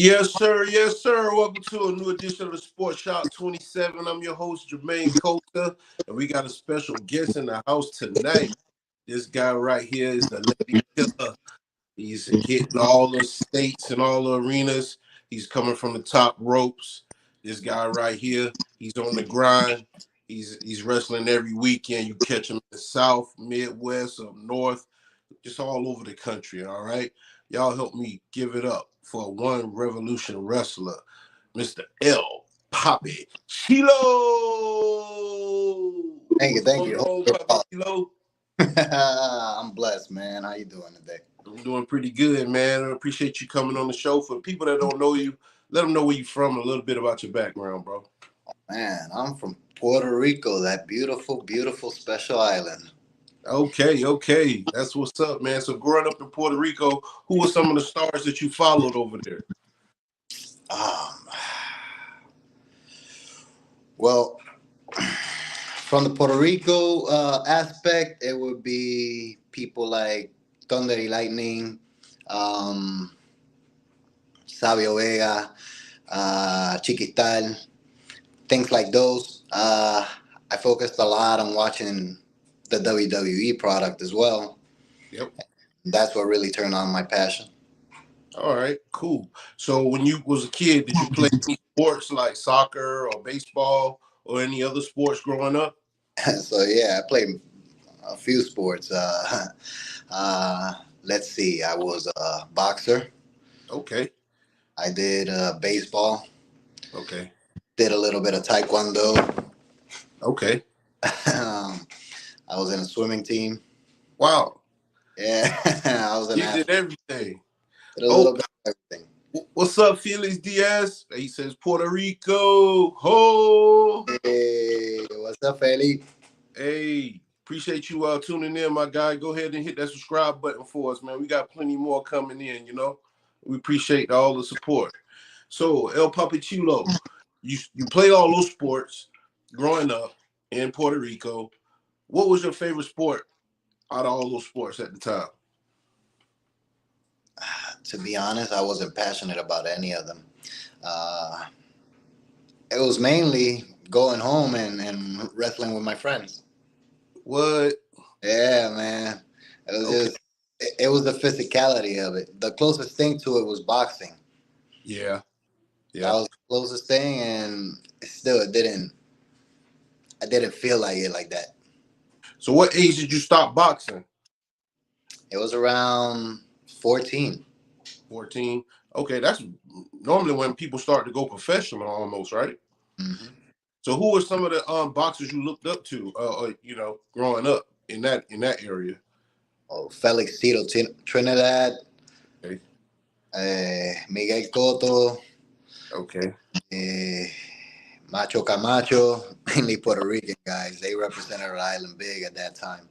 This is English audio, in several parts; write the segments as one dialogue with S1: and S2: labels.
S1: Yes, sir. Yes, sir. Welcome to a new edition of the Sports Shop 27. I'm your host, Jermaine Coulter, and we got a special guest in the house tonight. This guy right here is the Lady Killer. He's hitting all the states and all the arenas. He's coming from the top ropes. This guy right here, he's on the grind. He's wrestling every weekend. You catch him in the South, Midwest, up North, just all over the country. All right, y'all help me give it up for one revolution wrestler, Mr. L. Papichulo.
S2: Thank you,
S1: What's
S2: thank
S1: going
S2: you.
S1: on, Papichulo?
S2: I'm blessed, man. How you doing today?
S1: I'm doing pretty good, man. I appreciate you coming on the show. For the people that don't know you, let them know where you're from and a little bit about your background, bro.
S2: Man, I'm from Puerto Rico, that beautiful, beautiful special island.
S1: Okay. That's what's up, man. So growing up in Puerto Rico, who were some of the stars that you followed over there?
S2: Um, well, from the Puerto Rico aspect, it would be people like Thunder y Lightning, um, Sabio Vega, Chiquistal, things like those. I focused a lot on watching the WWE product as well.
S1: Yep.
S2: That's what really turned on my passion.
S1: All right, cool. So when you was a kid, did you play any sports like soccer or baseball or any other sports growing up?
S2: So yeah, I played a few sports. Let's see, I was a boxer.
S1: Okay.
S2: I did baseball.
S1: Okay.
S2: Did a little bit of taekwondo.
S1: Okay.
S2: I was in a swimming team.
S1: Wow.
S2: Yeah, I was an
S1: You did
S2: athlete.
S1: everything.
S2: Did a little
S1: Okay.
S2: bit of everything.
S1: What's up, Felix Diaz? He says Puerto Rico. Ho.
S2: Hey, what's up, Feli?
S1: Hey, appreciate you tuning in, my guy. Go ahead and hit that subscribe button for us, man. We got plenty more coming in, you know. We appreciate all the support. So, El Papichulo, you played all those sports growing up in Puerto Rico. What was your favorite sport out of all those sports at the time?
S2: To be honest, I wasn't passionate about any of them. Uh, it was mainly going home and wrestling with my friends.
S1: What?
S2: Yeah, man. It was
S1: Okay.
S2: just it was the physicality of it. The closest thing to it was boxing.
S1: Yeah.
S2: That
S1: Yeah.
S2: was the closest thing, and still, it didn't. I didn't feel like it like that.
S1: So, what age did you stop boxing?
S2: It was around 14.
S1: 14. Okay, that's normally when people start to go professional almost, right?
S2: Hmm.
S1: So who were some of the boxers you looked up to, growing up in that area?
S2: Oh, Felix Tito Trinidad,
S1: Okay,
S2: Miguel Cotto,
S1: okay,
S2: eh, Macho Camacho, mainly Puerto Rican guys. They represented our island big at that time.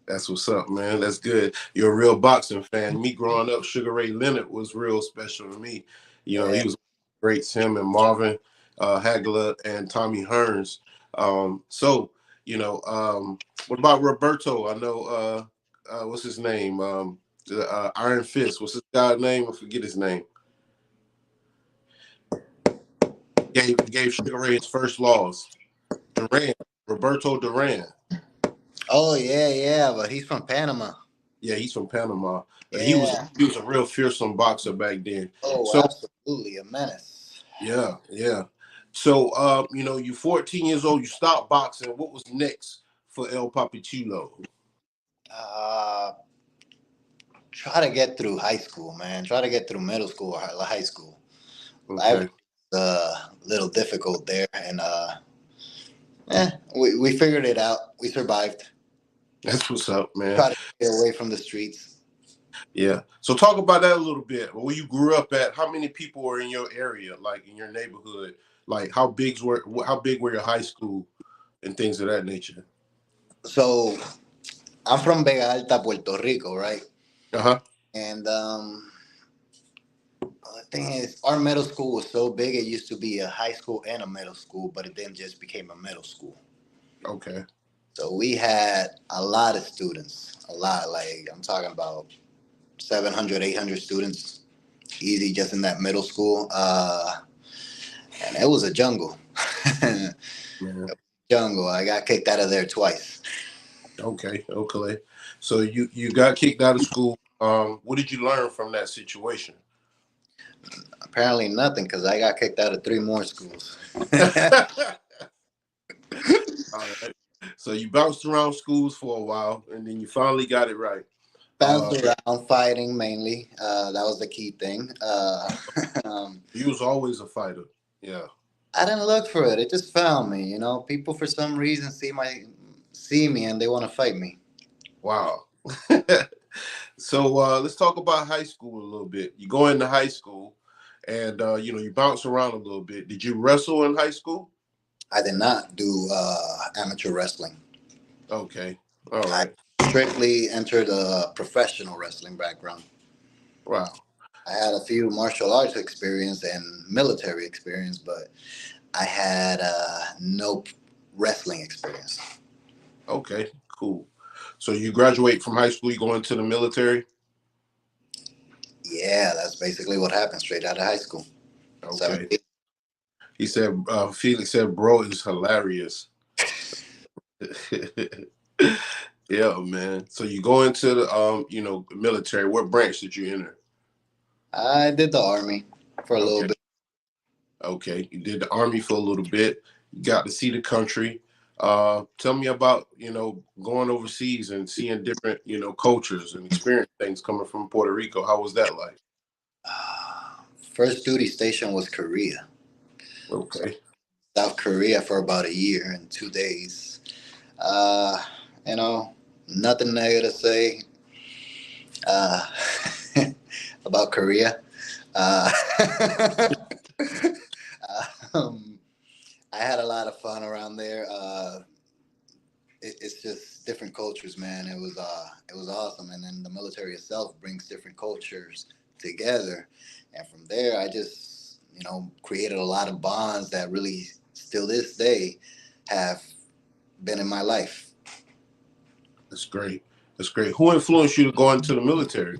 S1: that's what's up, man. That's good. You're a real boxing fan. Me growing up, Sugar Ray Leonard was real special to me. You know,
S2: Yeah.
S1: he was great. Him and Marvin Hagler and Tommy Hearns. So what about Roberto? I know. What's his name? Iron Fist. What's his guy's name? I forget his name. Gave Sugar Ray his first loss. Duran, Roberto Duran.
S2: Oh yeah, yeah, but he's from Panama.
S1: Yeah, he's from Panama.
S2: Yeah.
S1: He was a real fearsome boxer back then.
S2: Oh,
S1: So
S2: absolutely, a menace.
S1: yeah. So you're 14 years old. You stopped boxing. What was next for El Papichulo?
S2: Uh, Try to get through high school, man. Try to get through middle school or high school. Life
S1: Okay,
S2: was a little difficult there, and we figured it out. We survived.
S1: that's what's up, man.
S2: Try to get away from the streets.
S1: Yeah. So talk about that a little bit. Where you grew up at? How many people were in your area, like in your neighborhood? Like how big were your high school and things of that nature?
S2: So I'm from Vega Alta, Puerto Rico, right?
S1: Uh huh.
S2: And the thing is, our middle school was so big. It used to be a high school and a middle school, but it then just became a middle school.
S1: Okay.
S2: So we had a lot of students, a lot. Like I'm talking about 700, 800 students easy just in that middle school. And it was a jungle.
S1: Yeah.
S2: Jungle. I got kicked out of there twice.
S1: Okay. Okay. So you got kicked out of school. What did you learn from that situation?
S2: Apparently nothing because I got kicked out of three more schools.
S1: All right. So you bounced around schools for a while, and then you finally got it right.
S2: Bounced
S1: Uh,
S2: around fighting mainly. That was the key thing. Um,
S1: you was always a fighter. Yeah.
S2: I didn't look for it. It just found me. People for some reason see me and they want to fight me.
S1: Wow. So let's talk about high school a little bit. You go into high school, and you bounce around a little bit. Did you wrestle in high school?
S2: I did not do amateur wrestling.
S1: Okay. All
S2: I
S1: right.
S2: strictly entered a professional wrestling background.
S1: Wow.
S2: I had a few martial arts experience and military experience, but I had no wrestling experience.
S1: Okay. Cool. So you graduate from high school, you go into the military.
S2: Yeah, that's basically what happened straight out of high school.
S1: Okay.
S2: 17.
S1: He said, Felix said, bro is hilarious. Yeah, man. So you go into the military. What branch did you enter?
S2: I did the army for a little
S1: Okay.
S2: bit.
S1: Okay. You did the army for a little bit. You got to see the country. Tell me about, going overseas and seeing different, cultures and experience things coming from Puerto Rico. How was that like?
S2: First duty station was Korea. So
S1: Okay.
S2: South Korea for about a year and 2 days. Uh, you know, Nothing negative to say uh, about Korea. Uh, um, I had a lot of fun around there. It's just different cultures, man. It was awesome, and then the military itself brings different cultures together, and from there, I just created a lot of bonds that really still this day have been in my life.
S1: That's great. That's great. Who influenced you to go into the military?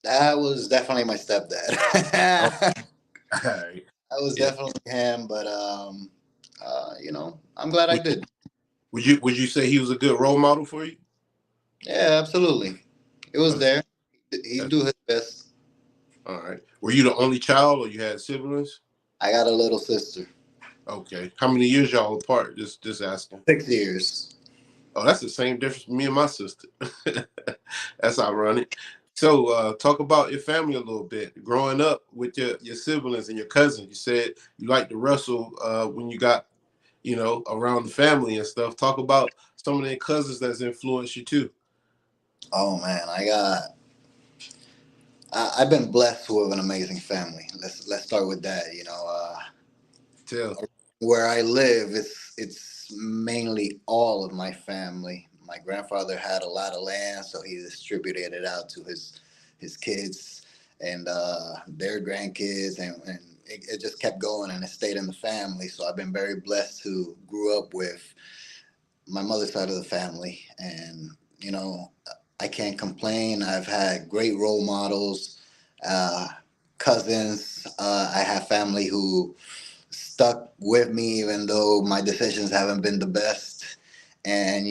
S2: That was definitely my stepdad.
S1: Oh,
S2: That
S1: all right.
S2: was
S1: Yeah.
S2: definitely him, but I'm glad I
S1: Would,
S2: did.
S1: would you say he was a good role model for you?
S2: Yeah, absolutely. It was
S1: That's,
S2: there. He'd
S1: that's
S2: do his best.
S1: all right. Were you the only child, or you had siblings?
S2: I got a little sister.
S1: Okay. How many years y'all apart? Just asking.
S2: 6 years.
S1: Oh, that's the same difference with me and my sister. That's ironic. So, talk about your family a little bit. Growing up with your siblings and your cousins, you said you like to wrestle when you got, around the family and stuff. Talk about some of their cousins that's influenced you too.
S2: Oh man, I've been blessed with an amazing family. Let's start with that.
S1: Tell.
S2: Where I live, it's mainly all of my family. My grandfather had a lot of land, so he distributed it out to his kids and their grandkids, and it just kept going, and it stayed in the family. So I've been very blessed to grew up with my mother's side of the family, and you know, I can't complain. I've had great role models, uh, cousins. I have family who stuck with me even though my decisions haven't been the best, and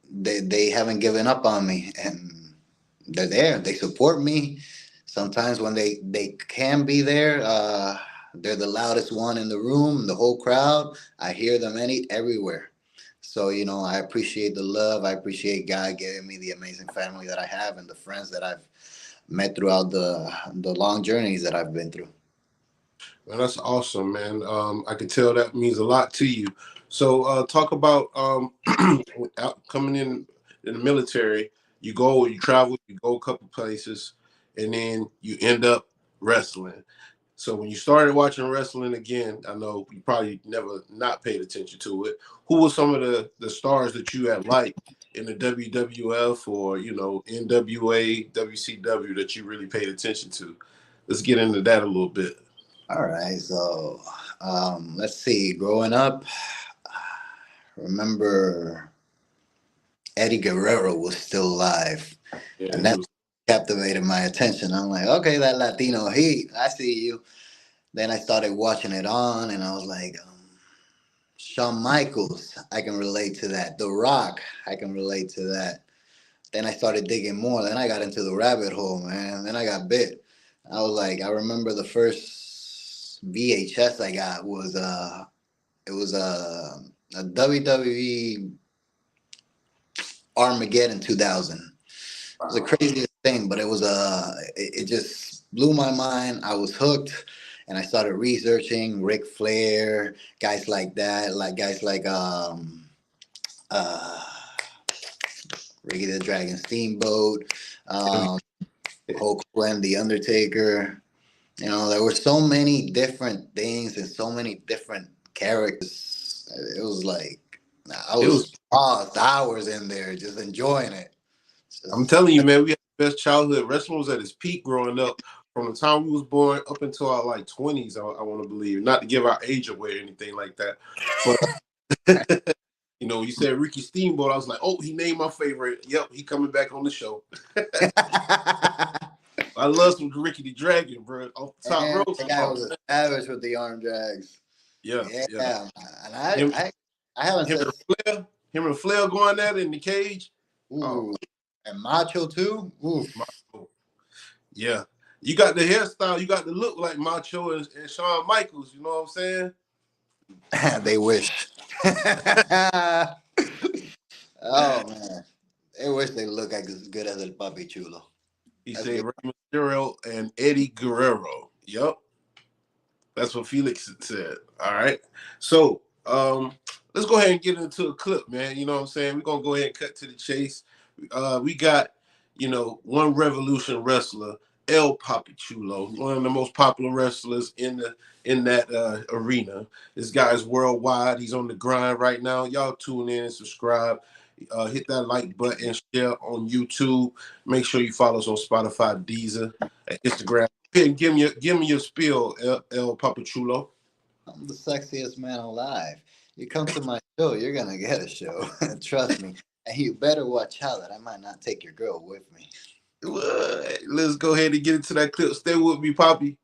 S2: they haven't given up on me, and they're there. They support me. Sometimes when they can be there, they're the loudest one in the room, the whole crowd. I hear them everywhere. So I appreciate the love. I appreciate God giving me the amazing family that I have and the friends that I've met throughout the long journeys that I've been through.
S1: Well, that's awesome, man. I can tell that means a lot to you. So, talk about coming in the military. You travel, you go a couple places, and then you end up wrestling. So, when you started watching wrestling again, I know you probably never not paid attention to it. Who were some of the stars that you had liked in the WWF or NWA, WCW that you really paid attention to? Let's get into that a little bit.
S2: All right, so let's see. Growing up, remember Eddie Guerrero was still alive,
S1: Yeah,
S2: and
S1: he
S2: that
S1: was.
S2: captivated my attention. I'm like, okay, that Latino heat, I see you. Then I started watching it on, and I was like, Shawn Michaels, I can relate to that. The Rock, I can relate to that. Then I started digging more. Then I got into the rabbit hole, man. Then I got bit. I was like, I remember the first VHS I got was it was a WWE Armageddon 2000. It was the craziest thing, but it just blew my mind. I was hooked, and I started researching Ric Flair, guys like that, like guys like uh Ricky the Dragon Steamboat, um, Hulk Hogan, The Undertaker. You know, there were so many different things and so many different characters. It was like I
S1: It was.
S2: was paused hours in there just enjoying it.
S1: I'm
S2: Just
S1: telling you, man, we had the best childhood. Wrestling was at its peak growing up. From the time we was born up until our like 20s, I want to believe. Not to give our age away or anything like that, but you know, you said Ricky Steamboat. I was like, oh, he named my favorite. Yep, he coming back on the show. I love some Ricky the Dragon, bro. Off the top
S2: and
S1: rope.
S2: the guy
S1: Oh,
S2: was a
S1: man.
S2: savage with the arm drags.
S1: Yeah,
S2: Yeah,
S1: yeah.
S2: and
S1: Him,
S2: I haven't
S1: him
S2: said
S1: and Flair, him and Flair going at it in the cage. Oh,
S2: ooh, and Macho too. Ooh,
S1: Macho. Yeah. You got the hairstyle. You got the look like Macho and Shawn Michaels. You know what I'm saying?
S2: they wish. Oh man, they wish they look like as good as El Papichulo.
S1: He
S2: That's
S1: said
S2: good.
S1: Rey Mysterio and Eddie Guerrero. Yup. That's what Felix said. All right. So let's go ahead and get into a clip, man. You know what I'm saying? We're gonna go ahead and cut to the chase. We got, you know, one Revolution wrestler, El Papichulo, one of the most popular wrestlers in that arena. This guy's worldwide. He's on the grind right now. Y'all tune in and subscribe. Hit that like button, share on YouTube. Make sure you follow us on Spotify, Deezer, and Instagram. Give me your spiel, El Papachulo.
S2: I'm the sexiest man alive. You come to my show, you're gonna get a show. Trust me. And you better watch out that I might not take your girl with me.
S1: What? Let's go ahead and get into that clip. Stay with me, Poppy.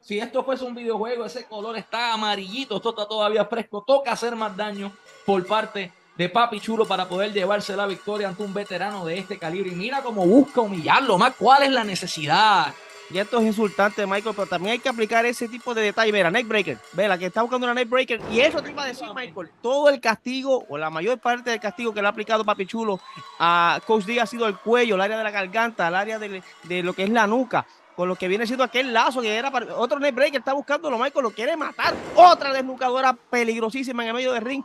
S3: Si esto fuese un videojuego, ese color está amarillito, esto está todavía fresco. Toca hacer más daño por parte de Papichulo para poder llevarse la victoria ante un veterano de este calibre. Y mira cómo busca humillarlo, más. ¿Cuál es la necesidad?
S4: Y esto es insultante, Michael, pero también hay que aplicar ese tipo de detalle. Mira, neckbreaker, ve la que está buscando una neckbreaker. Y eso te iba a decir, Michael, todo el castigo, o la mayor parte del castigo que le ha aplicado Papichulo a Coach D ha sido el cuello, el área de la garganta, el área de lo que es la nuca, con lo que viene siendo aquel lazo que era para otro neckbreaker, está buscándolo, Michael, lo quiere matar. Otra desnucadora peligrosísima en el medio del ring.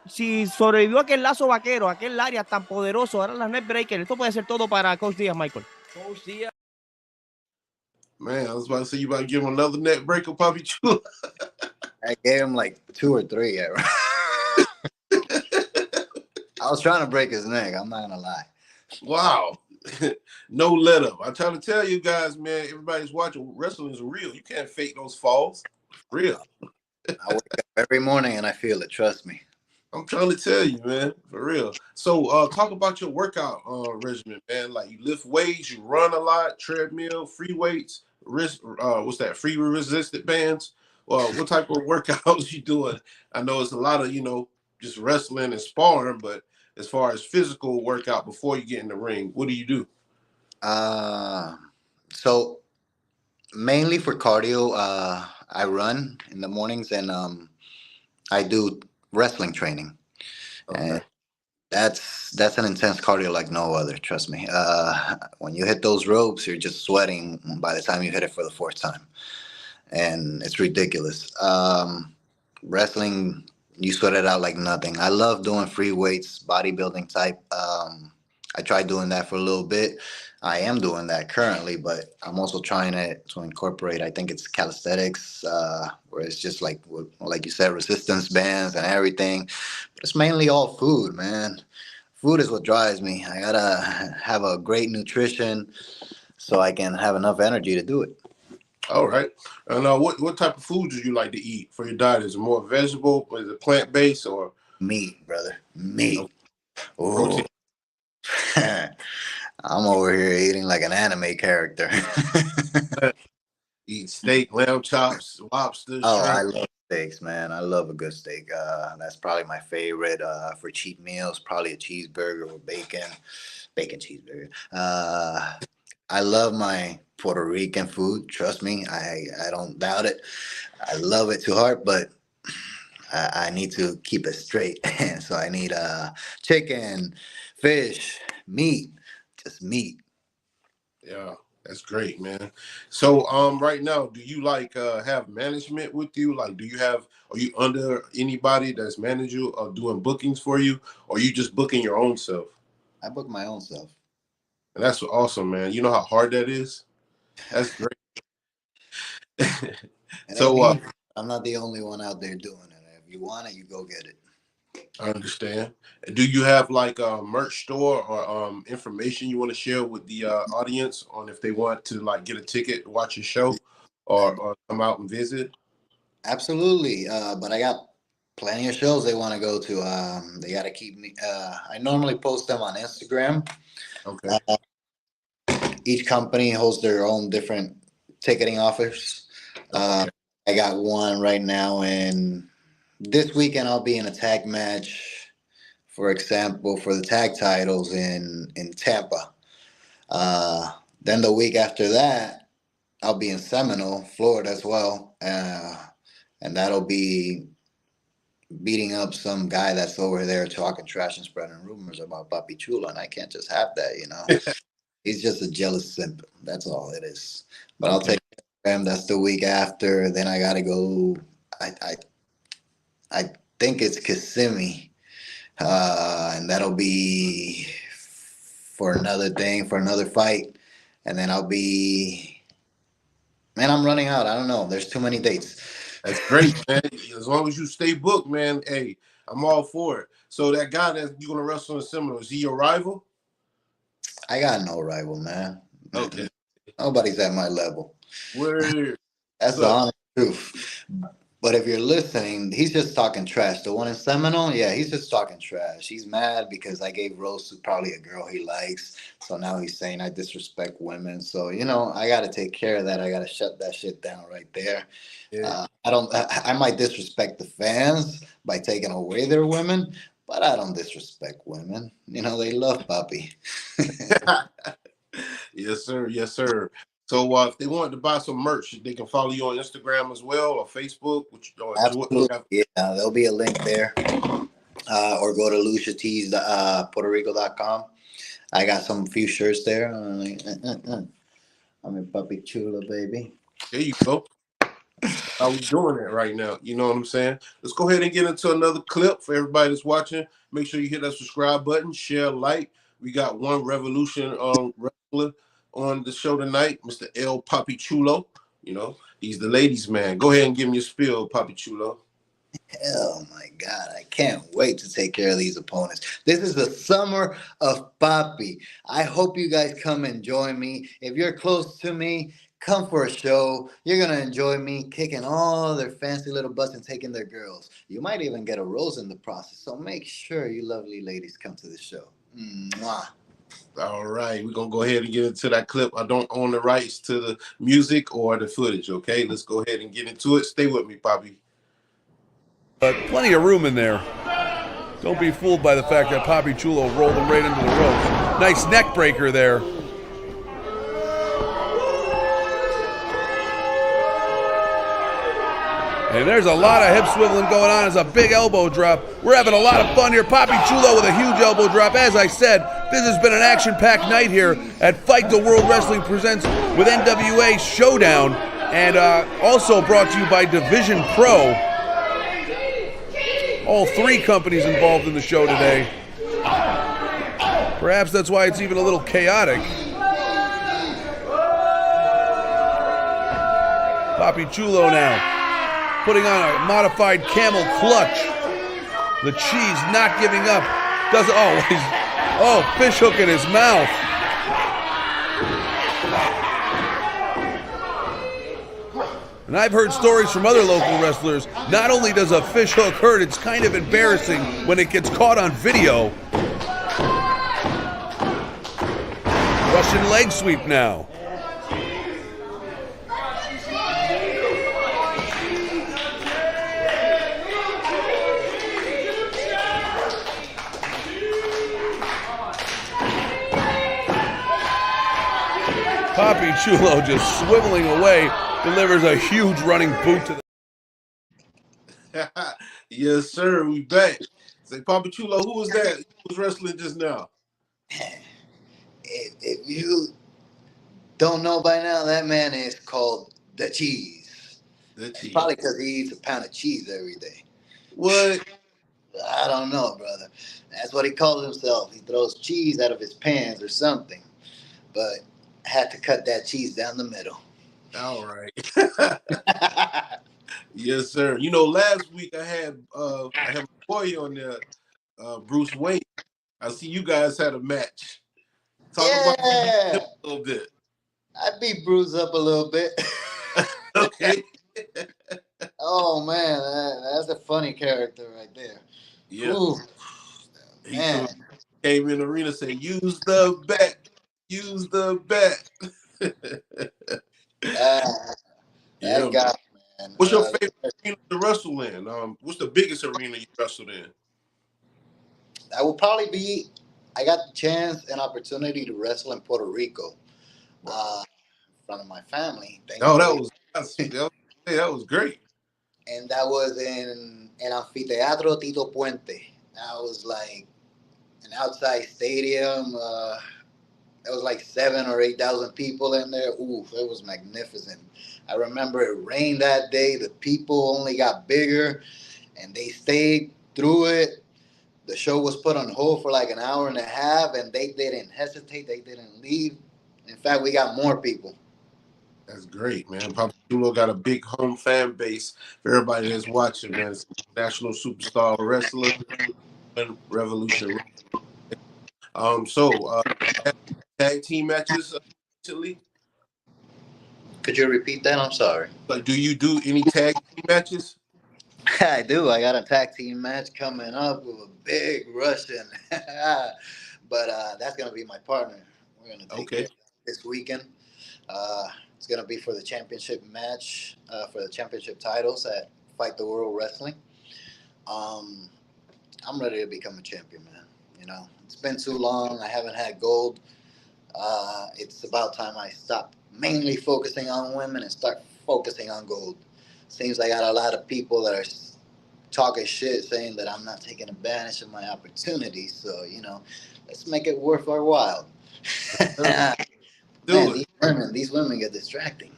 S4: Si sobrevivió aquel lazo vaquero, aquel área tan poderoso, ahora las neckbreakers, esto puede ser todo para Coach Díaz, Michael.
S3: Coach Díaz.
S1: Man, I was about to say you about to give him another neck breaker, Papichulo.
S2: I gave him like 2 or 3. I was trying to break his neck. I'm not gonna lie.
S1: Wow. No let up. I'm trying to tell you guys, man, everybody's watching. Wrestling is real. You can't fake those falls. Real.
S2: I wake up every morning and I feel it. Trust me.
S1: I'm trying to tell you, man, for real. So, talk about your workout regimen, man. Like you lift weights, you run a lot, treadmill, free weights, what's that? Free resistant bands. What type of workouts you doing? I know it's a lot of just wrestling and sparring, but as far as physical workout before you get in the ring, what do you do?
S2: So mainly for cardio, I run in the mornings and I do wrestling training.
S1: Okay.
S2: And that's an intense cardio like no other. Trust me. When you hit those ropes, you're just sweating by the time you hit it for the 4th time, and it's ridiculous. Wrestling, you sweat it out like nothing. I love doing free weights, bodybuilding type. I tried doing that for a little bit. I am doing that currently, but I'm also trying to incorporate. I think it's calisthenics, where it's just like you said, resistance bands and everything. But it's mainly all food, man. Food is what drives me. I gotta have a great nutrition so I can have enough energy to do it.
S1: All right. And what type of food do you like to eat for your diet? Is it more vegetable? Is it plant based or
S2: Meat, brother. Meat. Ooh. I'm over here eating like an anime character.
S1: Eat steak, lamb chops, lobster,
S2: Oh, I
S1: shrimp.
S2: love steaks, man. I love a good steak. That's probably my favorite. For cheap meals, probably a cheeseburger with bacon cheeseburger. I love my Puerto Rican food. Trust me, I don't doubt it. I love it too hard, but I need to keep it straight. So I need chicken, fish, meat, just meat.
S1: Yeah, that's great, man. So right now, do you like have management with you? Like are you under anybody that's managing you or doing bookings for you, or you just booking your own self?
S2: I book my own stuff.
S1: And that's awesome, man. You know how hard that is? That's great.
S2: It ain't
S1: So
S2: easy. I'm not the only one out there doing it. If you want it, you go get it.
S1: I understand. Do you have like a merch store or information you want to share with the audience on if they want to like get a ticket, watch your show, or come out and visit?
S2: Absolutely. But I got plenty of shows they want to go to. They got to keep me. I normally post them on Instagram.
S1: Okay.
S2: Each company holds their own different ticketing offers.
S1: Okay.
S2: I got one right now, and this weekend I'll be in a tag match, for example, for the tag titles in Tampa. Then the week after that, I'll be in Seminole, Florida as well, and that'll be beating up some guy that's over there talking trash and spreading rumors about Papichulo, and I can't just have that. He's just a jealous simp. That's all it is. But I'll
S1: Okay.
S2: take him. That's the week after. Then I gotta go. I think it's Kissimmee, and that'll be for another thing, for another fight, and then I'll be. Man, I'm running out. I don't know. There's too many dates.
S1: That's great, man. As long as you stay booked, man. Hey, I'm all for it. So that guy that you're gonna wrestle in Seminole, is he your rival?
S2: I got no rival, man.
S1: Okay.
S2: Nobody's at my level.
S1: Where?
S2: That's the honest truth. But if you're listening, he's just talking trash. The one in Seminole, yeah, he's just talking trash. He's mad because I gave rose to probably a girl he likes. So now he's saying I disrespect women. So, I got to take care of that. I got to shut that shit down right there.
S1: Yeah.
S2: I might disrespect the fans by taking away their women, but I don't disrespect women. They love Papi.
S1: Yes, sir. Yes, sir. So if they wanted to buy some merch, they can follow you on Instagram as well or Facebook.
S2: Absolutely. Yeah, there'll be a link there. Or go to LuciaTees, PuertoRico.com. I got some few shirts there. I'm a Papichulo, baby.
S1: There you go. How we doing it right now? You know what I'm saying? Let's go ahead and get into another clip for everybody that's watching. Make sure you hit that subscribe button, share, like. We got one Revolution wrestler on the show tonight, Mr. El Papichulo. He's the ladies' man. Go ahead and give me a spiel, Papichulo.
S2: Oh my God, I can't wait to take care of these opponents. This is the summer of Papi. I hope you guys come and join me. If you're close to me, come for a show. You're going to enjoy me kicking all their fancy little butts and taking their girls. You might even get a rose in the process. So make sure you lovely ladies come to the show. Mwah.
S1: All right, we're going to go ahead and get into that clip. I don't own the rights to the music or the footage, okay? Let's go ahead and get into it. Stay with me, Papi.
S5: But plenty of room in there. Don't be fooled by the fact that Papichulo rolled him right into the ropes. Nice neck breaker there. And there's a lot of hip swiveling going on. It's a big elbow drop. We're having a lot of fun here. Papichulo with a huge elbow drop. As I said, this has been an action-packed night here at Fight the World Wrestling Presents with NWA Showdown. And also brought to you by Division Pro. All three companies involved in the show today. Perhaps that's why it's even a little chaotic. Papichulo now putting on a modified camel clutch. The cheese not giving up. Fish hook in his mouth. And I've heard stories from other local wrestlers. Not only does a fish hook hurt, it's kind of embarrassing when it gets caught on video. Russian leg sweep now. Papichulo just swiveling away, delivers a huge running boot to the...
S1: Yes, sir. We back. Say, Papichulo, who was that? Who was wrestling just now?
S2: If you don't know by now, that man is called the Cheese.
S1: The Cheese.
S2: Probably because he eats a pound of cheese every day.
S1: What?
S2: I don't know, brother. That's what he calls himself. He throws cheese out of his pants or something. But I had to cut that cheese down the middle.
S1: All right. Yes, sir. You know, last week I had my boy on there, Bruce Wayne. I see you guys had a match. Talk about him a little bit.
S2: I beat Bruce up a little bit.
S1: Okay.
S2: Oh man, that's a funny character right there.
S1: Yeah.
S2: Ooh,
S1: He
S2: man.
S1: came in the arena saying, "Use the bat, use the bat."
S2: That guy, man.
S1: What's your favorite arena to wrestle in? What's the biggest arena you wrestled in?
S2: That would probably be. I got the chance and opportunity to wrestle in Puerto Rico, in front of my family.
S1: That was great.
S2: And that was in an Amphitheatro Tito Puente. That was like an outside stadium. There was like 7,000 or 8,000 people in there. Ooh, it was magnificent. I remember it rained that day. The people only got bigger, and they stayed through it. The show was put on hold for like an hour and a half, and they didn't hesitate. They didn't leave. In fact, we got more people.
S1: That's great, man. Papichulo got a big home fan base for everybody that's watching, man. It's a national superstar wrestler and Revolution. Tag team matches recently?
S2: Could you repeat that? I'm sorry.
S1: Like, do you do any tag team matches?
S2: I do. I got a tag team match coming up with a big Russian. But that's going to be my partner. We're going to take it this weekend. It's going to be for the championship match, for the championship titles at Fight the World Wrestling. I'm ready to become a champion, man. You know, it's been too long. I haven't had gold. It's about time I stop mainly focusing on women and start focusing on gold. Seems I got a lot of people that are talking shit, saying that I'm not taking advantage of my opportunities. So, you know, let's make it worth our while. Man, these women get distracting.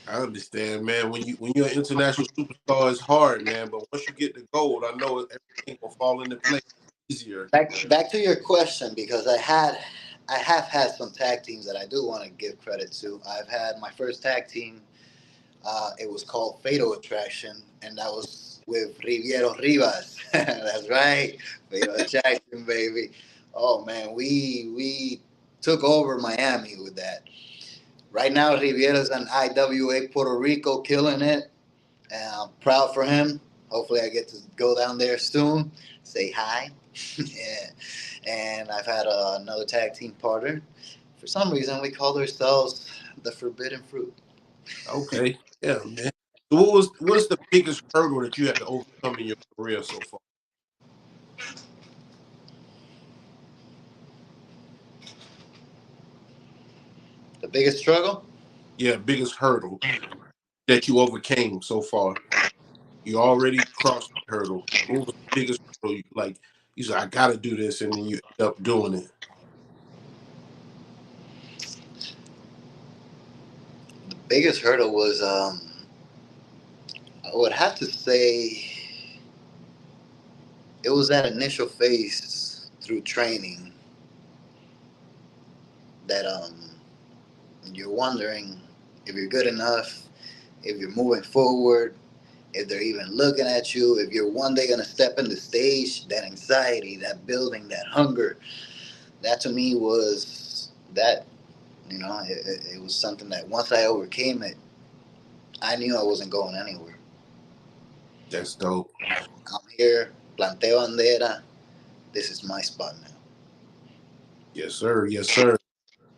S1: I understand, man. When you're an international superstar, it's hard, man. But once you get the gold, I know everything will fall into place easier.
S2: Back to your question, because I have had some tag teams that I do want to give credit to. I've had my first tag team. It was called Fatal Attraction, and that was with Riviero Rivas. That's right, Fatal Attraction, baby. Oh man, we took over Miami with that. Right now, Riviero's on IWA Puerto Rico, killing it, and I'm proud for him. Hopefully, I get to go down there soon, say hi. Yeah. And I've had another tag team partner. For some reason, we called ourselves the Forbidden Fruit.
S1: Okay, yeah, man. So what's the biggest hurdle that you had to overcome in your career so far?
S2: The biggest struggle?
S1: Yeah, biggest hurdle that you overcame so far. You already crossed the hurdle. What was the biggest hurdle? You said, I got to do this, and then you end up doing it.
S2: The biggest hurdle was, I would have to say, it was that initial phase through training that you're wondering if you're good enough, if you're moving forward, if they're even looking at you, if you're one day going to step in the stage. That anxiety, that building, that hunger, that to me was that, you know, it was something that once I overcame it, I knew I wasn't going anywhere.
S1: That's dope.
S2: I'm here, planteo bandera. This is my spot now.
S1: Yes, sir. Yes, sir.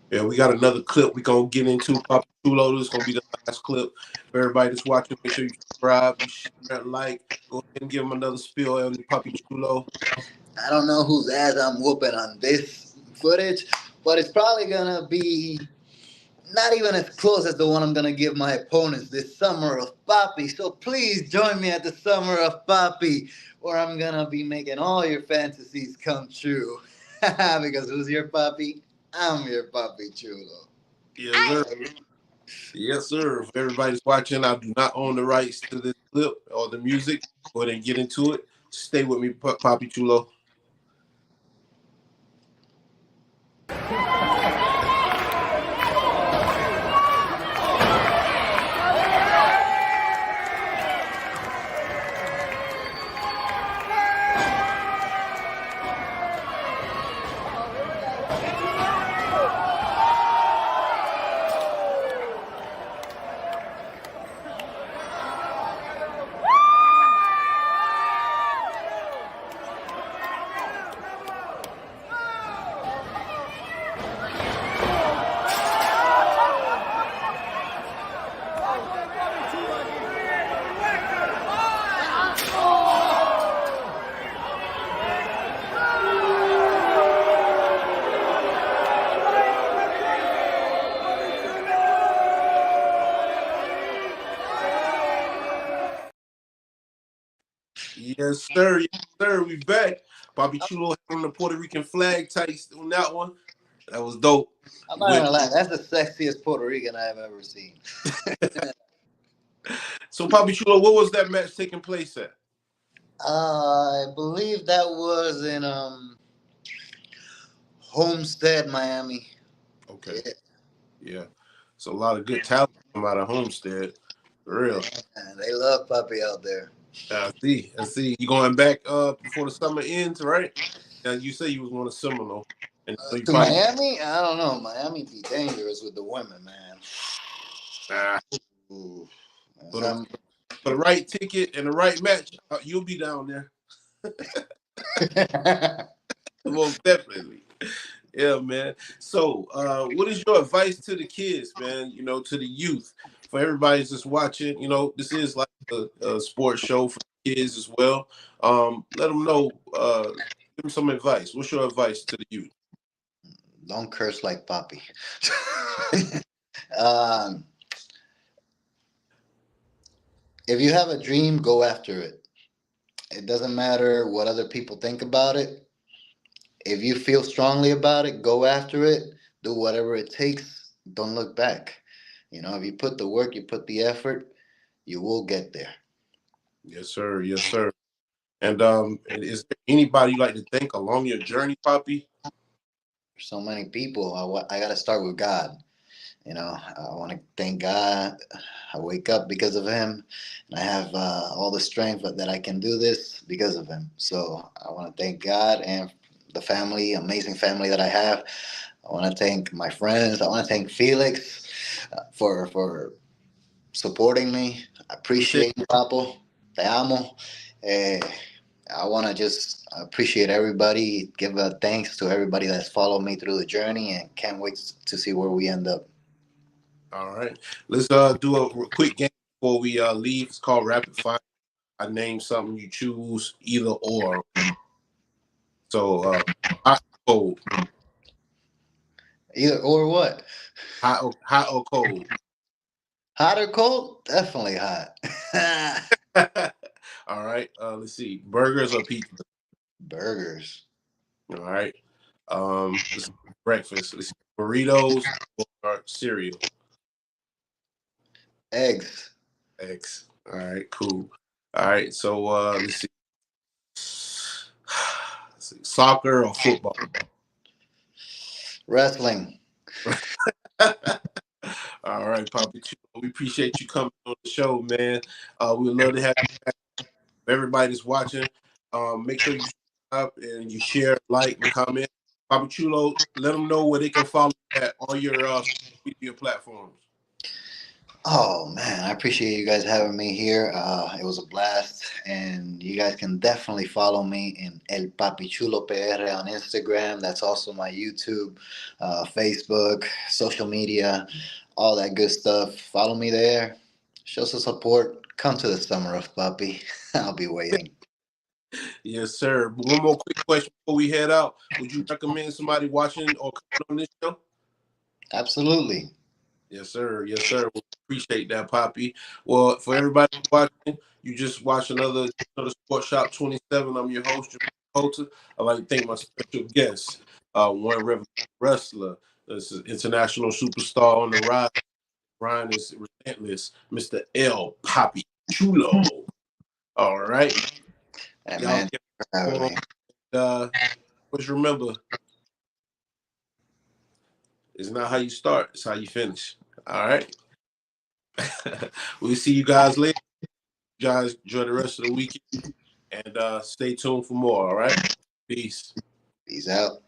S1: Yeah, we got another clip we're going to get into. Papichulo, this is going to be the last clip. For everybody that's watching, make sure you subscribe, you share, like. Go ahead and give them another spiel on the Papichulo.
S2: I don't know whose ass I'm whooping on this footage, but it's probably going to be not even as close as the one I'm going to give my opponents this summer of Papi. So please join me at the summer of Papi, where I'm going to be making all your fantasies come true. Because who's your Papi? I'm your Papichulo.
S1: Yes, sir. Yes, sir. If everybody's watching, I do not own the rights to this clip or the music. Go ahead and get into it. Stay with me, Papichulo. Yes, sir. Yes, sir. We back. Papichulo on the Puerto Rican flag tight on that one. That was dope.
S2: I'm not gonna lie, that's the sexiest Puerto Rican I've ever seen.
S1: So, Papichulo, what was that match taking place at?
S2: I believe that was in Homestead, Miami.
S1: Okay. Yeah. So a lot of good talent come out of Homestead. For real.
S2: Man, they love Papi out there.
S1: I see. I see. You going back before the summer ends, right? And you say you was going to Seminole. And so you
S2: To
S1: probably
S2: Miami? I don't know. Miami be dangerous with the women, man. Ooh.
S1: for the right ticket and the right match, you'll be down there. Most definitely. Yeah, man. So, what is your advice to the kids, man? You know, to the youth, for everybody that's just watching. You know, this is like a sports show for kids as well. Let them know. Give them some advice. What's your advice to the youth?
S2: Don't curse like Papi. um, if you have a dream, go after it. It doesn't matter what other people think about it. If you feel strongly about it, go after it. Do whatever it takes. Don't look back. You know, if you put the work, you put the effort, you will get there.
S1: Yes, sir. Yes, sir. And is there anybody you like to thank along your journey, Papi?
S2: For so many people, I got to start with God. You know, I want to thank God. I wake up because of Him, and I have all the strength that I can do this because of Him. So I want to thank God and the family, amazing family that I have. I want to thank my friends. I want to thank Felix for supporting me. I appreciate you, Papo. Te amo. Eh, I want to just appreciate everybody, give a thanks to everybody that's followed me through the journey, and can't wait to see where we end up.
S1: All right. Let's do a quick game before we leave. It's called Rapid Fire. I name something, you choose either or. So hot or cold.
S2: Either or what?
S1: Hot or cold.
S2: Hot or cold? Definitely hot.
S1: All right. Let's see. Burgers or pizza?
S2: Burgers.
S1: All right. Let's see. Breakfast. Let's see. Burritos or cereal?
S2: Eggs.
S1: Eggs. All right. Cool. All right. So let's see. Soccer or football?
S2: Wrestling.
S1: All right, Papichulo. We appreciate you coming on the show, man. We would love to have you back. Everybody that's watching, make sure you subscribe and you share, like, and comment. Papichulo, let them know where they can follow you at all your social media platforms.
S2: Oh man, I appreciate you guys having me here. It was a blast, and you guys can definitely follow me in El Papichulo PR on Instagram. That's also my YouTube, Facebook, social media, all that good stuff. Follow me there. Show some support. Come to the Summer of Papi. I'll be waiting.
S1: Yes, sir. But one more quick question before we head out. Would you recommend somebody watching or coming on this show?
S2: Absolutely.
S1: Yes, sir. Yes, sir. We appreciate that, Poppy. Well, for everybody watching, you just watch another Sports Shop 27. I'm your host, Jermaine Coulter. I'd like to thank my special guest, one Reverend wrestler, this is international superstar on the rise. Brian is relentless, Mr. L. Poppy Chulo. All right.
S2: Hey,
S1: Y'all
S2: man,
S1: get
S2: thanks for having
S1: on.
S2: me.
S1: Always remember, it's not how you start, it's how you finish. All right. We'll see you guys later. You guys enjoy the rest of the weekend and stay tuned for more. All right. Peace.
S2: Peace out.